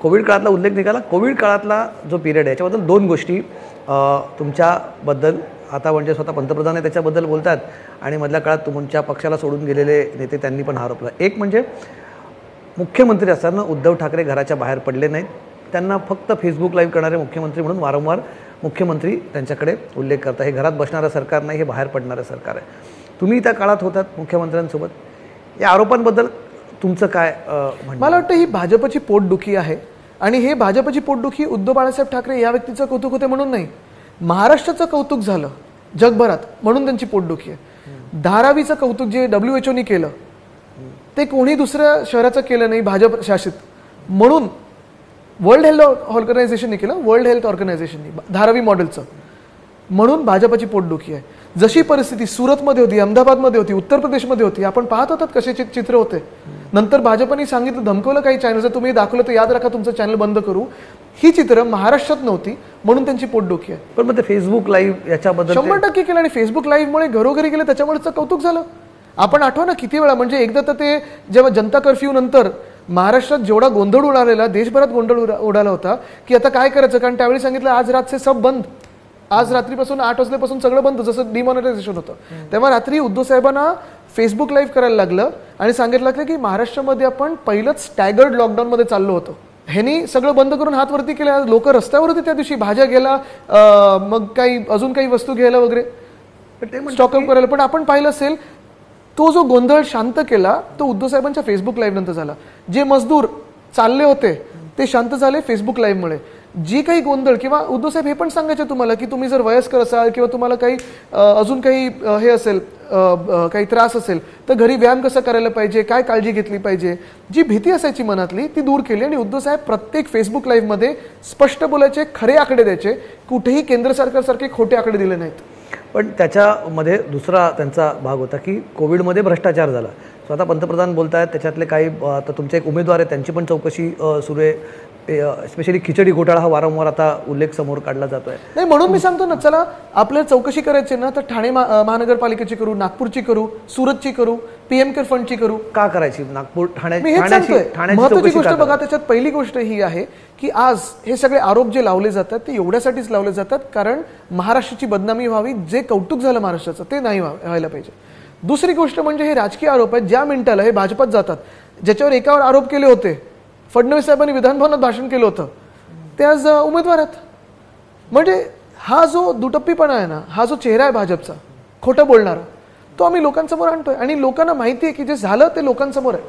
Covid काळातला उल्लेख निघाला. कोविड काळातला जो पिरियड आहे याच्याबद्दल दोन गोष्टी तुमच्याबद्दल, आता म्हणजे स्वतः पंतप्रधान आहे त्याच्याबद्दल बोलतात आणि मधल्या काळात तुमच्या पक्षाला सोडून गेलेले नेते त्यांनी पण आरोपला. एक म्हणजे मुख्यमंत्री असताना उद्धव ठाकरे घराच्या बाहेर पडले नाहीत. त्यांना फक्त फेसबुक लाईव्ह करणारे मुख्यमंत्री म्हणून वारंवार मुख्यमंत्री त्यांच्याकडे उल्लेख करतात. हे घरात बसणारं सरकार नाही, हे बाहेर पडणारं सरकार आहे. तुम्ही त्या काळात होतात मुख्यमंत्र्यांसोबत. या आरोपांबद्दल तुमचं काय म्हणणं? मला वाटतं ही भाजपची पोटदुखी आहे आणि हे भाजपची पोटदुखी उद्धव बाळासाहेब ठाकरे या व्यक्तीचं कौतुक होते म्हणून नाही, महाराष्ट्राचं कौतुक झालं जगभरात म्हणून त्यांची पोटदुखी आहे. धारावीचं कौतुक जे WHO केलं ते कोणी दुसऱ्या शहराचं केलं नाही भाजप शासित, म्हणून वर्ल्ड हेल्थ ऑर्गनायझेशनने केलं, वर्ल्ड हेल्थ ऑर्गनायझेशनने धारावी मॉडेलचं, म्हणून भाजपची पोटदुखी आहे. जशी परिस्थिती सुरतमध्ये होती, अहमदाबादमध्ये होती, उत्तर प्रदेशमध्ये होती, आपण पाहत होतात कसे चित्र होते. नंतर भाजपने सांगितलं, धमकवलं काही चॅनल, जर तुम्ही दाखवलं तर याद राखा तुमचं चॅनल बंद करू. ही चित्र महाराष्ट्रात नव्हती म्हणून त्यांची पोटदुखी आहे. पण मग ते फेसबुक लाईव्ह याच्याबद्दल 100% केलं आणि फेसबुक लाईव्हमुळे घरोघरी गेलं त्याच्यामुळेच कौतुक झालं. आपण आठवा ना किती वेळा, म्हणजे एकदा तर ते जेव्हा जनता कर्फ्यू नंतर महाराष्ट्रात जेवढा गोंधळ उडालेला, देशभरात गोंधळ उडाला होता की आता काय करायचं, कारण त्यावेळी सांगितलं आज रात से सब बंद, आज रात्रीपासून 8 वाजल्यापासून सगळं बंद, जसं डिमॉनिटायझेशन होतं. तेव्हा रात्री उद्धव साहेबांना फेसबुक लाईव्ह करायला लागलं आणि सांगितलं की महाराष्ट्रामध्ये आपण पहिलंच स्टॅगर्ड लॉकडाऊनमध्ये चाललो होतो. ह्यांनी सगळं बंद करून हात वरती केले. लोक रस्त्यावर होते त्या दिवशी, भाज्या घ्यायला, मग काही अजून काही वस्तू घ्यायला वगैरे, स्टॉकअप करायला. पण आपण पाहिलं असेल तो जो गोंधळ शांत केला तो उद्धव साहेबांच्या फेसबुक लाईव्ह नंतर झाला. जे मजदूर चालले होते ते शांत झाले फेसबुक लाईव्हमुळे. जी काही गोंधळ, किंवा उद्धव साहेब हे पण सांगायचे तुम्हाला की तुम्ही जर वयस्कर असाल किंवा तुम्हाला काही अजून काही हे असेल, काही त्रास असेल तर घरी व्यायाम कसा करायला पाहिजे, काय काळजी घेतली पाहिजे, जी भीती असायची मनातली ती दूर केली. आणि उद्धव साहेब प्रत्येक फेसबुक लाईव्ह मध्ये स्पष्ट बोलायचे, खरे आकडे द्यायचे, कुठेही केंद्र सरकारसारखे खोटे आकडे दिले नाहीत. पण त्याच्यामध्ये दुसरा त्यांचा भाग होता की कोविडमध्ये भ्रष्टाचार झाला. स्वतः पंतप्रधान बोलत आहेत, त्याच्यातले काही आता तुमचे एक उमेदवार आहेत त्यांची पण चौकशी सुरू आहे. स्पेशली खिचडी घोटाळा हा वारंवार आता उल्लेख समोर काढला जातोय. नाही म्हणून मी सांगतो ना, चला आपल्याला चौकशी करायची ना तर ठाणे महानगरपालिकेची करू, नागपूरची करू, सुरतची करू, PM केअर फंडची करू. का करायची नागपूर महत्वाची गोष्ट बघा, त्याच्यात पहिली गोष्ट ही आहे की आज हे सगळे आरोप जे लावले जातात ते एवढ्यासाठीच लावले जातात कारण महाराष्ट्राची बदनामी व्हावी, जे कौतुक झालं महाराष्ट्राचं ते नाही व्हायला पाहिजे. दुसरी गोष्ट म्हणजे हे राजकीय आरोप आहेत, ज्या मिनिटाला हे भाजपात जातात, ज्याच्यावर एकावर आरोप केले होते, फडणवीस साहेबांनी विधानभवनात भाषण केलं होतं, ते आज उमेदवार आहेत. म्हणजे हा जो दुटप्पीपणा आहे ना, हा जो चेहरा आहे भाजपचा खोटं बोलणारा, तो आम्ही लोकांसमोर आणतोय आणि लोकांना माहिती आहे की जे झालं ते लोकांसमोर आहे.